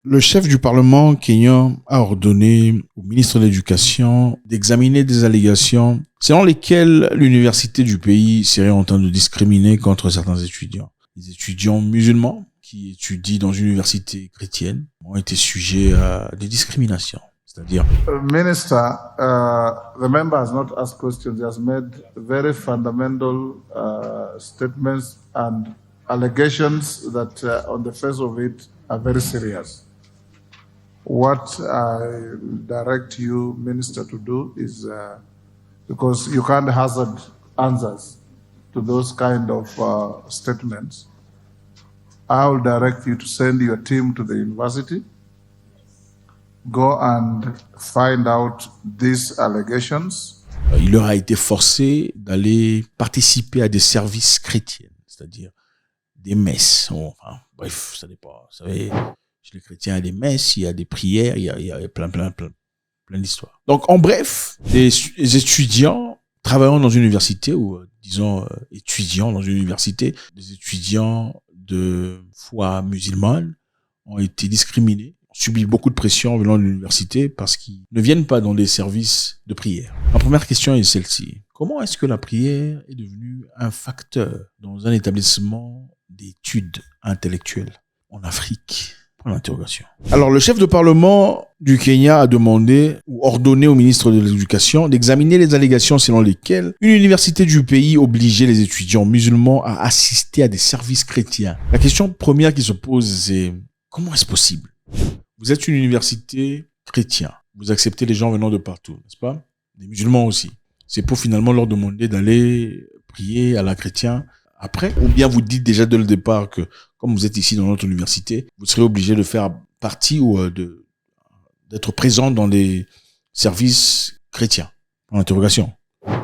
Le chef du Parlement kényan a ordonné au ministre de l'Éducation d'examiner des allégations selon lesquelles l'université du pays serait en train de discriminer contre certains étudiants. Les étudiants musulmans qui étudient dans une université chrétienne ont été sujets à des discriminations. C'est-à-dire, Minister, the member has not asked questions. He has made very fundamental statements and allegations that on the face of it are very serious. What I direct you, Minister, to do is, because you can't hazard answers to those kind of statements, I will direct you to send your team to the university, go and find out these allegations. Il leur a été forcé d'aller participer à des services chrétiens, c'est-à-dire des messes. Enfin, bref, ça dépend. Vous savez, chez les chrétiens, il y a des messes, il y a des prières, il y a plein d'histoires. Donc, en bref, les étudiants travaillant dans une université, ou disons étudiants dans une université, des étudiants de foi musulmane ont été discriminés, ont subi beaucoup de pression venant de l'université parce qu'ils ne viennent pas dans des services de prière. Ma première question est celle-ci. Comment est-ce que la prière est devenue un facteur dans un établissement d'études intellectuelles en Afrique? Point d'interrogation. Alors, le chef de parlement du Kenya a demandé ou ordonné au ministre de l'Éducation d'examiner les allégations selon lesquelles une université du pays obligeait les étudiants musulmans à assister à des services chrétiens. La question première qui se pose, c'est comment est-ce possible? Vous êtes une université chrétienne. Vous acceptez les gens venant de partout, n'est-ce pas? Les musulmans aussi. C'est pour finalement leur demander d'aller prier à la chrétienne après, ou bien vous dites déjà dès le départ que comme vous êtes ici dans notre université, vous serez obligé de faire partie ou d'être présent dans des services chrétiens. En interrogation.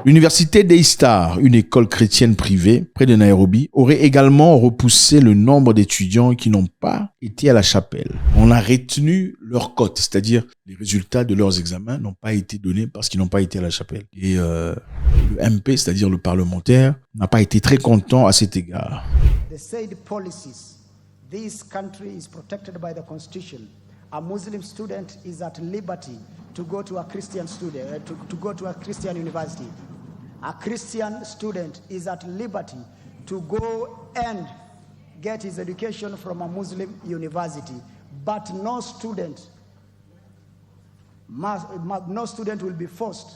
L'université d'Aystar, une école chrétienne privée près de Nairobi, aurait également repoussé le nombre d'étudiants qui n'ont pas été à la chapelle. On a retenu leur cote, c'est-à-dire les résultats de leurs examens n'ont pas été donnés parce qu'ils n'ont pas été à la chapelle. Et le MP, c'est-à-dire le parlementaire, n'a pas été très content à cet égard. The said policies, this country is protected by the Constitution. A Muslim student is at liberty to go to a Christian student, to go to a Christian university. A Christian student is at liberty to go and get his education from a Muslim university. But no student will be forced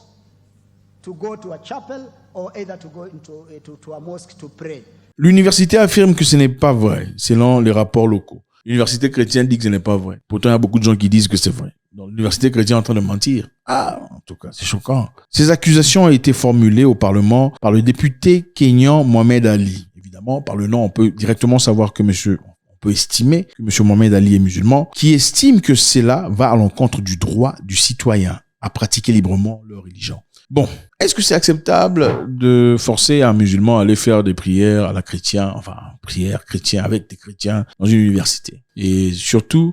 to go to a chapel or either to go to a mosque to pray. L'université affirme que ce n'est pas vrai, selon les rapports locaux. L'université chrétienne dit que ce n'est pas vrai. Pourtant, il y a beaucoup de gens qui disent que c'est vrai. Donc, l'université chrétienne est en train de mentir. Ah, en tout cas, c'est choquant. Ces accusations ont été formulées au Parlement par le député kényan Mohamed Ali. Évidemment, par le nom, on peut directement savoir que on peut estimer que M. Mohamed Ali est musulman, qui estime que cela va à l'encontre du droit du citoyen à pratiquer librement leur religion. Bon, est-ce que c'est acceptable de forcer un musulman à aller faire des prières à la chrétienne, enfin, prières chrétiennes avec des chrétiens dans une université? Et surtout,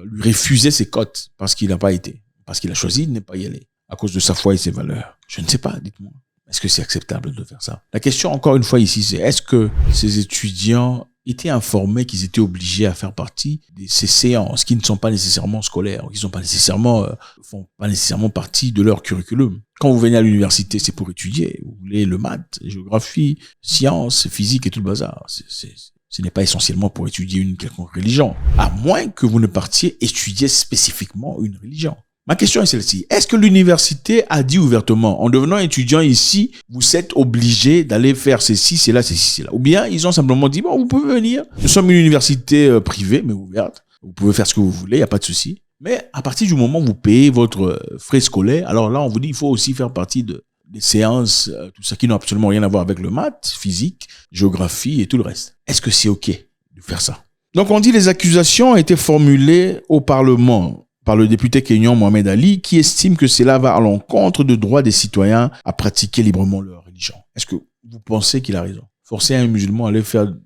lui refuser ses cotes parce qu'il n'a pas été, parce qu'il a choisi de ne pas y aller, à cause de sa foi et ses valeurs. Je ne sais pas, dites-moi. Est-ce que c'est acceptable de faire ça? La question, encore une fois ici, c'est est-ce que ces étudiants étaient informés qu'ils étaient obligés à faire partie de ces séances qui ne sont pas nécessairement scolaires, qui font pas nécessairement partie de leur curriculum. Quand vous venez à l'université, c'est pour étudier. Vous voulez le maths, géographie, sciences, physique et tout le bazar. Ce n'est pas essentiellement pour étudier une quelconque religion, à moins que vous ne partiez étudier spécifiquement une religion. Ma question est celle-ci. Est-ce que l'université a dit ouvertement, en devenant étudiant ici, vous êtes obligé d'aller faire ceci, cela, ceci, cela? Ou bien ils ont simplement dit, bon, vous pouvez venir. Nous sommes une université privée, mais ouverte. Vous pouvez faire ce que vous voulez, il n'y a pas de souci. Mais à partir du moment où vous payez votre frais scolaire, alors là, on vous dit, il faut aussi faire partie des séances, tout ça qui n'ont absolument rien à voir avec le maths, physique, géographie et tout le reste. Est-ce que c'est OK de faire ça? Donc on dit les accusations ont été formulées au Parlement par le député kényan Mohamed Ali, qui estime que cela va à l'encontre du droit des citoyens à pratiquer librement leur religion. Est-ce que vous pensez qu'il a raison? Forcer un musulman à aller faire des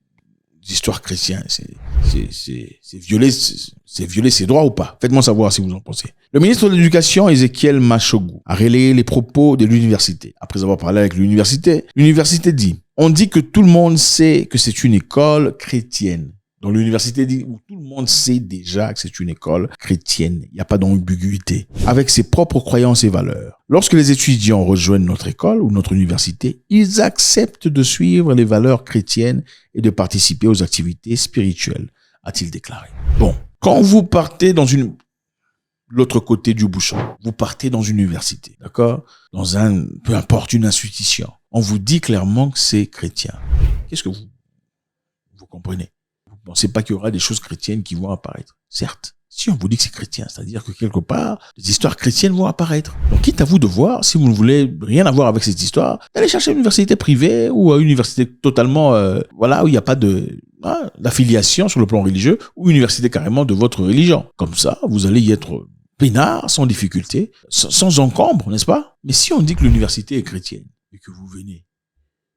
histoires chrétiennes, c'est violer ses droits ou pas? Faites-moi savoir si vous en pensez. Le ministre de l'Éducation, Ezekiel Machogu, a relayé les propos de l'université. Après avoir parlé avec l'université dit, on dit que tout le monde sait que c'est une école chrétienne. Dans l'université où tout le monde sait déjà que c'est une école chrétienne. Il n'y a pas d'ambiguïté. Avec ses propres croyances et valeurs. Lorsque les étudiants rejoignent notre école ou notre université, ils acceptent de suivre les valeurs chrétiennes et de participer aux activités spirituelles, a-t-il déclaré. Bon, quand vous partez dans l'autre côté du bouchon, vous partez dans une université, d'accord? Peu importe, une institution. On vous dit clairement que c'est chrétien. Qu'est-ce que vous comprenez? Vous ne pensez pas qu'il y aura des choses chrétiennes qui vont apparaître? Certes. Si on vous dit que c'est chrétien, c'est-à-dire que quelque part, des histoires chrétiennes vont apparaître. Donc, quitte à vous de voir, si vous ne voulez rien avoir avec cette histoire, d'aller chercher une université privée ou une université totalement, où il n'y a pas d'affiliation sur le plan religieux, ou une université carrément de votre religion. Comme ça, vous allez y être peinard, sans difficulté, sans encombre, n'est-ce pas? Mais si on dit que l'université est chrétienne et que vous venez,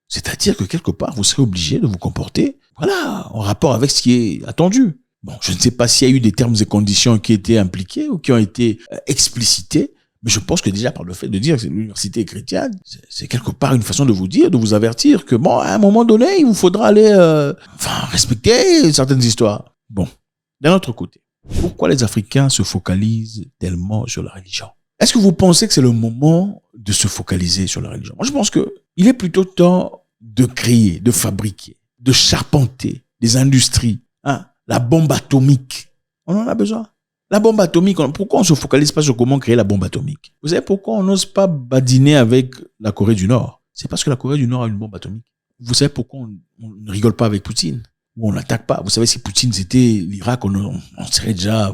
c'est-à-dire que quelque part, vous serez obligé de vous comporter, en rapport avec ce qui est attendu. Bon, je ne sais pas s'il y a eu des termes et conditions qui étaient impliqués ou qui ont été explicités, mais je pense que déjà par le fait de dire que l'université est chrétienne, c'est quelque part une façon de vous dire, de vous avertir que à un moment donné, il vous faudra aller respecter certaines histoires. Bon, d'un autre côté, pourquoi les Africains se focalisent tellement sur la religion? Est-ce que vous pensez que c'est le moment de se focaliser sur la religion? Moi, je pense que il est plutôt temps de créer, de fabriquer, de charpenter des industries, la bombe atomique. On en a besoin. La bombe atomique, pourquoi on ne se focalise pas sur comment créer la bombe atomique? Vous savez pourquoi on n'ose pas badiner avec la Corée du Nord? C'est parce que la Corée du Nord a une bombe atomique. Vous savez pourquoi on ne rigole pas avec Poutine? Ou on n'attaque pas? Vous savez, si Poutine c'était l'Irak, on serait déjà,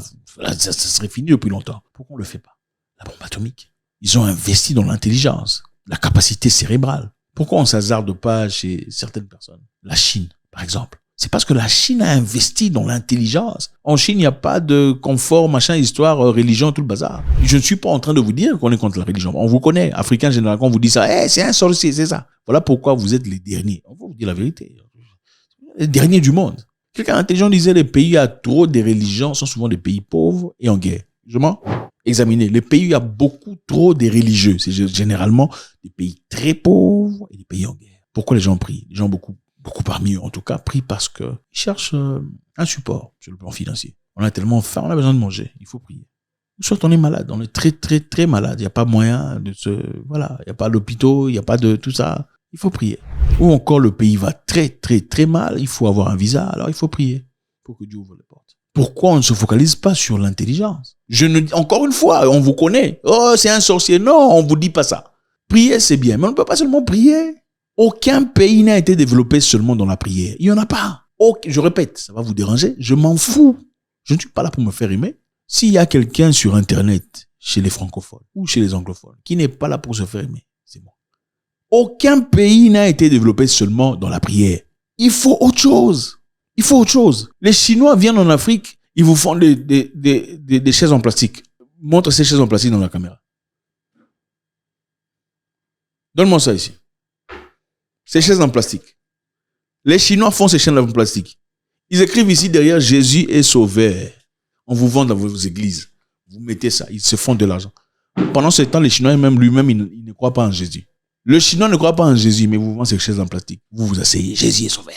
ça serait fini depuis longtemps. Pourquoi on ne le fait pas? La bombe atomique. Ils ont investi dans l'intelligence, la capacité cérébrale. Pourquoi on ne s'hasarde pas chez certaines personnes? La Chine, par exemple. C'est parce que la Chine a investi dans l'intelligence. En Chine, il n'y a pas de confort, machin, histoire, religion, tout le bazar. Je ne suis pas en train de vous dire qu'on est contre la religion. On vous connaît. Africains, généralement, on vous dit ça. C'est un sorcier, c'est ça. Voilà pourquoi vous êtes les derniers. On va vous dire la vérité. Les derniers du monde. Quelqu'un intelligent disait les pays à trop de religions sont souvent des pays pauvres et en guerre. Je m'en examiner. Les pays où il y a beaucoup trop de religieux, c'est généralement des pays très pauvres et des pays en guerre. Pourquoi les gens prient? Les gens beaucoup parmi eux, en tout cas, prient parce que ils cherchent un support sur le plan financier. On a tellement faim, on a besoin de manger. Il faut prier. Soit on est malade, on est très, très, très malade. Il n'y a pas moyen de il n'y a pas d'hôpitaux, il n'y a pas de tout ça. Il faut prier. Ou encore, le pays va très, très, très mal. Il faut avoir un visa. Alors, il faut prier pour que Dieu ouvre les portes. Pourquoi on ne se focalise pas sur l'intelligence? Encore une fois, on vous connaît. Oh, c'est un sorcier. Non, on vous dit pas ça. Prier, c'est bien. Mais on ne peut pas seulement prier. Aucun pays n'a été développé seulement dans la prière. Il n'y en a pas. Je répète, ça va vous déranger. Je m'en fous. Je ne suis pas là pour me faire aimer. S'il y a quelqu'un sur Internet, chez les francophones ou chez les anglophones, qui n'est pas là pour se faire aimer, c'est moi. Aucun pays n'a été développé seulement dans la prière. Il faut autre chose. Il faut autre chose. Les Chinois viennent en Afrique, ils vous font des chaises en plastique. Montre ces chaises en plastique dans la caméra. Donne-moi ça ici. Ces chaises en plastique. Les Chinois font ces chaises en plastique. Ils écrivent ici derrière Jésus est sauveur. On vous vend dans vos églises. Vous mettez ça, ils se font de l'argent. Pendant ce temps, les Chinois lui-même, ils ne croient pas en Jésus. Le Chinois ne croit pas en Jésus, mais vous vendez ces chaises en plastique. Vous vous asseyez, Jésus est sauveur.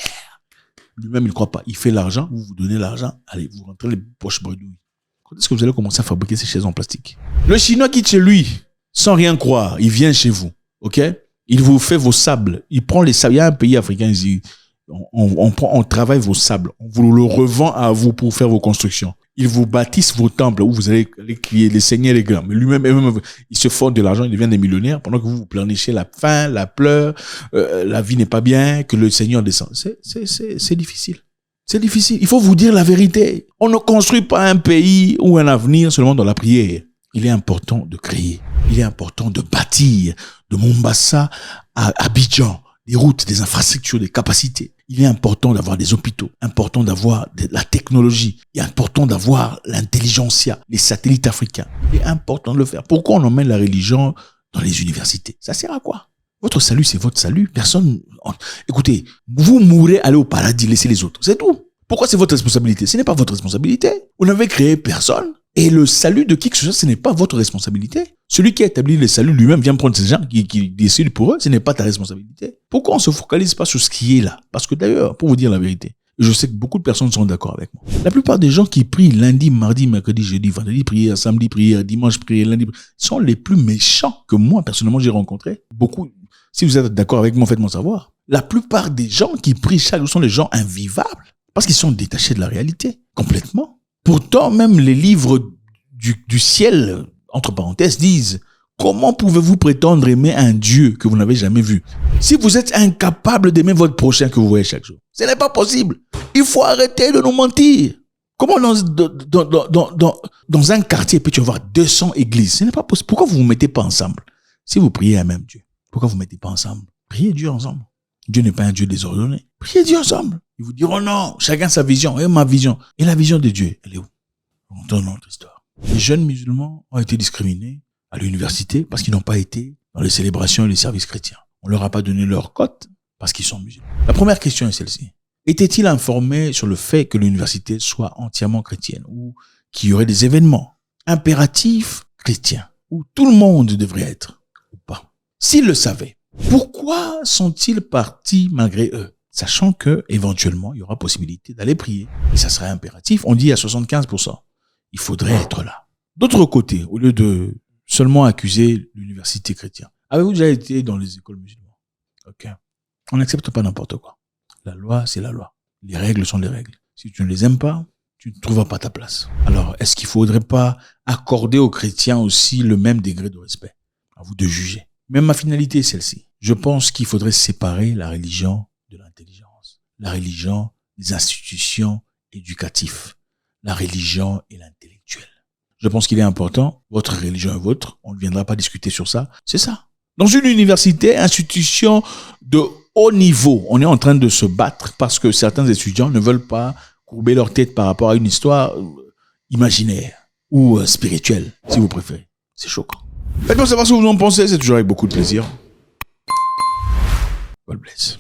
Lui-même, il ne croit pas. Il fait l'argent, vous donnez l'argent, allez, vous rentrez les poches bredouilles. Quand est-ce que vous allez commencer à fabriquer ces chaises en plastique? Le Chinois quitte chez lui, sans rien croire. Il vient chez vous, ok? Il vous fait vos sables. Il prend les sables. Il y a un pays africain, il dit, on travaille vos sables. On vous le revend à vous pour faire vos constructions. Ils vous bâtissent vos temples où vous allez crier, les seigneurs, les grands. Mais lui-même, il se font de l'argent, il devient des millionnaires pendant que vous vous pleurnichez la faim, la pleure, la vie n'est pas bien, que le Seigneur descend. C'est difficile. C'est difficile. Il faut vous dire la vérité. On ne construit pas un pays ou un avenir seulement dans la prière. Il est important de créer. Il est important de bâtir de Mombasa à Abidjan des routes, des infrastructures, des capacités. Il est important d'avoir des hôpitaux, important d'avoir la technologie, il est important d'avoir l'intelligentsia, les satellites africains. Il est important de le faire. Pourquoi on emmène la religion dans les universités? Ça sert à quoi? Votre salut, c'est votre salut. Personne... Écoutez, vous mourrez, allez au paradis, laissez les autres. C'est tout. Pourquoi c'est votre responsabilité? Ce n'est pas votre responsabilité. Vous n'avez créé personne. Et le salut de qui que ce soit, ce n'est pas votre responsabilité. Celui qui a établi le salut lui-même vient prendre ces gens qui décident pour eux, ce n'est pas ta responsabilité. Pourquoi on ne se focalise pas sur ce qui est là? Parce que d'ailleurs, pour vous dire la vérité, Je sais que beaucoup de personnes sont d'accord avec moi. La plupart des gens qui prient lundi, mardi, mercredi, jeudi, vendredi, prière, samedi, prière, dimanche, prière, lundi, sont les plus méchants que moi, personnellement, j'ai rencontrés. Beaucoup, si vous êtes d'accord avec moi, faites-moi savoir. La plupart des gens qui prient chaque jour sont des gens invivables parce qu'ils sont détachés de la réalité, complètement. Pourtant, même les livres du ciel, entre parenthèses, disent: comment pouvez-vous prétendre aimer un Dieu que vous n'avez jamais vu si vous êtes incapable d'aimer votre prochain que vous voyez chaque jour? Ce n'est pas possible. Il faut arrêter de nous mentir. Comment dans un quartier, puis tu vas voir 200 églises? Ce n'est pas possible. Pourquoi vous ne vous mettez pas ensemble? Si vous priez un même Dieu, pourquoi vous ne vous mettez pas ensemble? Priez Dieu ensemble. Dieu n'est pas un Dieu désordonné. Priez Dieu ensemble. Ils vous diront: non, chacun sa vision, et ma vision. Et la vision de Dieu, elle est où? Dans notre histoire. Les jeunes musulmans ont été discriminés à l'université parce qu'ils n'ont pas été dans les célébrations et les services chrétiens. On leur a pas donné leur cote parce qu'ils sont musulmans. La première question est celle-ci. Était-il informé sur le fait que l'université soit entièrement chrétienne ou qu'il y aurait des événements impératifs chrétiens où tout le monde devrait être ou pas? S'ils le savaient, pourquoi sont-ils partis malgré eux, sachant que éventuellement il y aura possibilité d'aller prier et ça serait impératif? On dit à 75%. Il faudrait être là. D'autre côté, au lieu de seulement accuser l'université chrétienne, avez-vous déjà été dans les écoles musulmanes? Ok. On n'accepte pas n'importe quoi. La loi, c'est la loi. Les règles sont les règles. Si tu ne les aimes pas, tu ne trouveras pas ta place. Alors, est-ce qu'il ne faudrait pas accorder aux chrétiens aussi le même degré de respect? À vous de juger. Mais ma finalité est celle-ci. Je pense qu'il faudrait séparer la religion de l'intelligence. La religion des institutions éducatives. La religion et l'intellectuel. Je pense qu'il est important, votre religion est vôtre, on ne viendra pas discuter sur ça, c'est ça. Dans une université, institution de haut niveau, on est en train de se battre parce que certains étudiants ne veulent pas courber leur tête par rapport à une histoire imaginaire ou spirituelle, si vous préférez. C'est choquant. Faites-moi savoir ce que vous en pensez, c'est toujours avec beaucoup de plaisir. God bless.